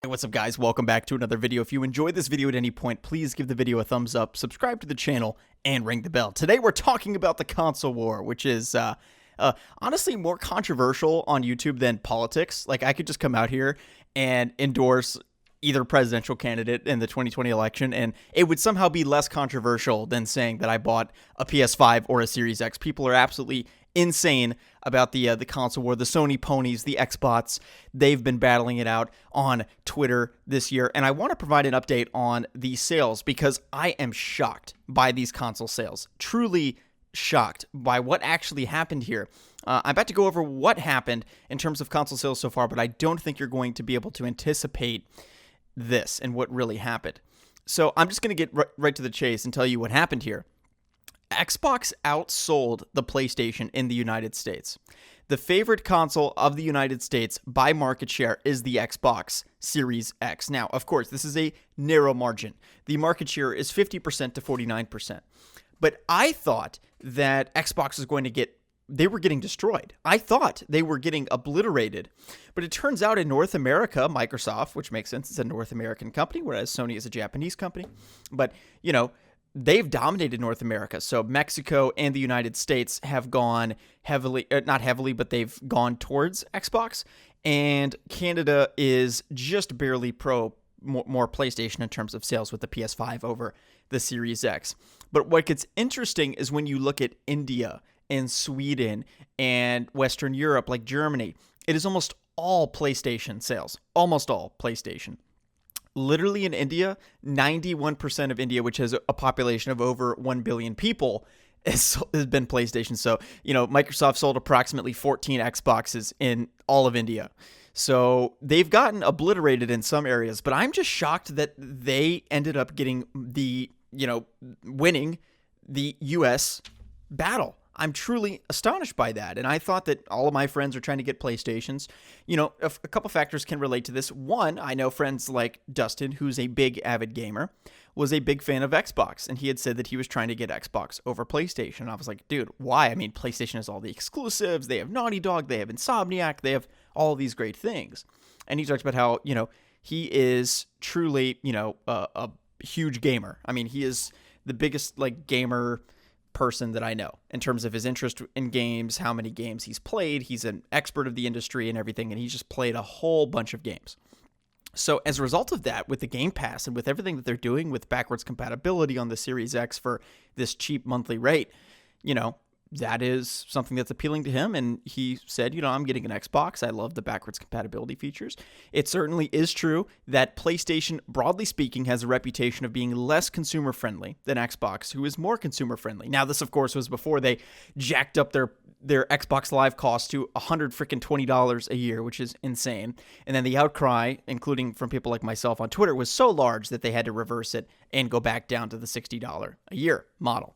Hey, what's up, guys? Welcome back to another video. If you enjoyed this video at any point, please give the video a thumbs up, subscribe to the channel, and ring the bell. Today we're talking about the console war, which is honestly more controversial on YouTube than politics. Like, I could just come out here and endorse either presidential candidate in the 2020 election, and it would somehow be less controversial than saying that I bought a PS5 or a Series X. People are absolutely insane about the console war. The Sony ponies, the Xbots, they've been battling it out on Twitter this year. And I want to provide an update on the sales because I am shocked by these console sales. Truly shocked by what actually happened here. I'm about to go over what happened in terms of console sales so far, but I don't think you're going to be able to anticipate this and what really happened. So I'm just going to get right to the chase and tell you what happened here. Xbox outsold the PlayStation in the United States. The favorite console of the United States by market share is the Xbox Series X. Now, of course, this is a narrow margin. The market share is 50% to 49%. But I thought that Xbox was going to they were getting destroyed. I thought they were getting obliterated. But it turns out in North America, Microsoft, which makes sense, it's a North American company, whereas Sony is a Japanese company. But, they've dominated North America. So Mexico and the United States have gone heavily, not heavily, but they've gone towards Xbox. And Canada is just barely more PlayStation in terms of sales with the PS5 over the Series X. But what gets interesting is when you look at India and Sweden and Western Europe, like Germany, it is almost all PlayStation sales. Almost all PlayStation. Literally in India, 91% of India, which has a population of over 1 billion people, has been PlayStation. So, Microsoft sold approximately 14 Xboxes in all of India. So they've gotten obliterated in some areas, but I'm just shocked that they ended up getting winning the US battle. I'm truly astonished by that. And I thought that all of my friends are trying to get PlayStations. A couple factors can relate to this. One, I know friends like Dustin, who's a big avid gamer, was a big fan of Xbox. And he had said that he was trying to get Xbox over PlayStation. And I was like, dude, why? I mean, PlayStation has all the exclusives. They have Naughty Dog. They have Insomniac. They have all these great things. And he talks about how, he is truly, a huge gamer. I mean, he is the biggest gamer person that I know in terms of his interest in games, how many games he's played. He's an expert of the industry and everything, and he's just played a whole bunch of games. So as a result of that, with the Game Pass and with everything that they're doing with backwards compatibility on the Series X for this cheap monthly rate, that is something that's appealing to him. And he said, I'm getting an Xbox. I love the backwards compatibility features. It certainly is true that PlayStation, broadly speaking, has a reputation of being less consumer friendly than Xbox, who is more consumer friendly. Now, this, of course, was before they jacked up their Xbox Live cost to $120 a year, which is insane. And then the outcry, including from people like myself on Twitter, was so large that they had to reverse it and go back down to the $60 a year model.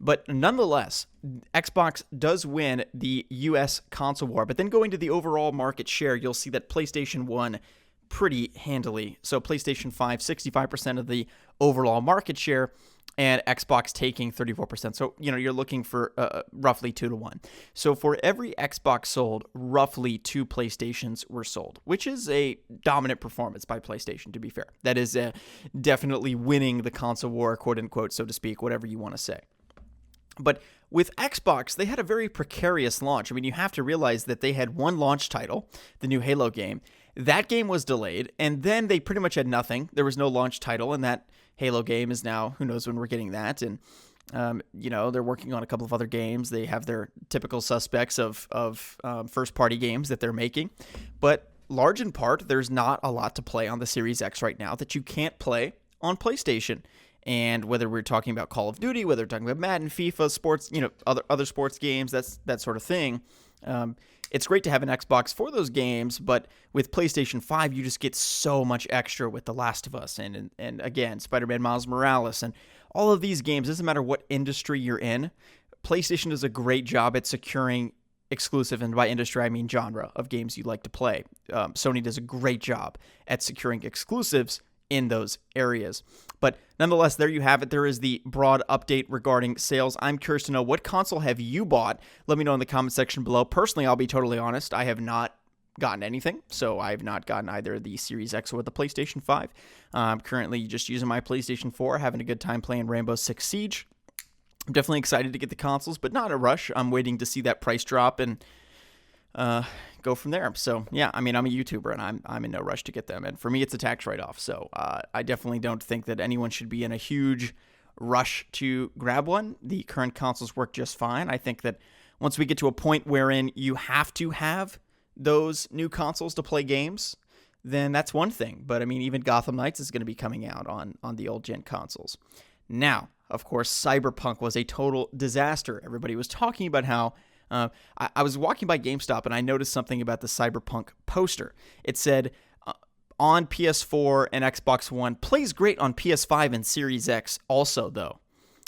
But nonetheless, Xbox does win the US console war. But then going to the overall market share, you'll see that PlayStation won pretty handily. So PlayStation 5, 65% of the overall market share, and Xbox taking 34%. So, you're looking for roughly 2 to 1. So for every Xbox sold, roughly 2 PlayStations were sold, which is a dominant performance by PlayStation, to be fair. That is definitely winning the console war, quote unquote, so to speak, whatever you want to say. But with Xbox, they had a very precarious launch. I mean, you have to realize that they had one launch title, the new Halo game. That game was delayed, and then they pretty much had nothing. There was no launch title, and that Halo game is now, who knows when we're getting that. And, they're working on a couple of other games. They have their typical suspects of first-party games that they're making. But large in part, there's not a lot to play on the Series X right now that you can't play on PlayStation. And whether we're talking about Call of Duty, whether we're talking about Madden, FIFA, sports, other sports games, that sort of thing. It's great to have an Xbox for those games, but with PlayStation 5, you just get so much extra with The Last of Us and again, Spider-Man Miles Morales and all of these games. It doesn't matter what industry you're in. PlayStation does a great job at securing exclusive, and by industry, I mean genre of games you like to play. Sony does a great job at securing exclusives in those areas. But nonetheless, there you have it. There is the broad update regarding sales. I'm curious to know, what console have you bought? Let me know in the comment section below. Personally, I'll be totally honest, I have not gotten anything, so I've not gotten either the Series X or the PlayStation 5. I'm currently just using my PlayStation 4, having a good time playing Rainbow Six Siege. I'm definitely excited to get the consoles, but not in a rush. I'm waiting to see that price drop and go from there. So yeah, I mean, I'm a YouTuber and I'm in no rush to get them. And for me, it's a tax write-off. So I definitely don't think that anyone should be in a huge rush to grab one. The current consoles work just fine. I think that once we get to a point wherein you have to have those new consoles to play games, then that's one thing. But I mean, even Gotham Knights is going to be coming out on the old gen consoles. Now, of course, Cyberpunk was a total disaster. Everybody was talking about how I was walking by GameStop and I noticed something about the Cyberpunk poster. It said on PS4 and Xbox One, plays great on PS5 and Series X also, though.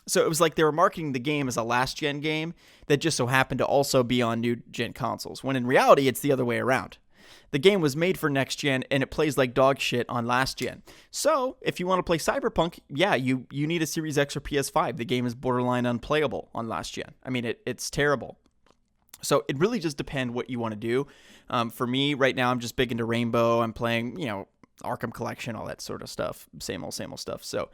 So it was like they were marketing the game as a last-gen game that just so happened to also be on new-gen consoles, when in reality, it's the other way around. The game was made for next-gen, and it plays like dog shit on last-gen. So, if you want to play Cyberpunk, yeah, you need a Series X or PS5. The game is borderline unplayable on last-gen. I mean, it's terrible. So it really just depends what you want to do. For me, right now, I'm just big into Rainbow. I'm playing, Arkham Collection, all that sort of stuff. Same old stuff. So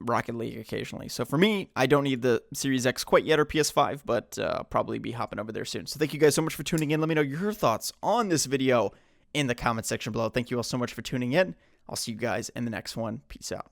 Rocket League occasionally. So for me, I don't need the Series X quite yet or PS5, but I'll probably be hopping over there soon. So thank you guys so much for tuning in. Let me know your thoughts on this video in the comment section below. Thank you all so much for tuning in. I'll see you guys in the next one. Peace out.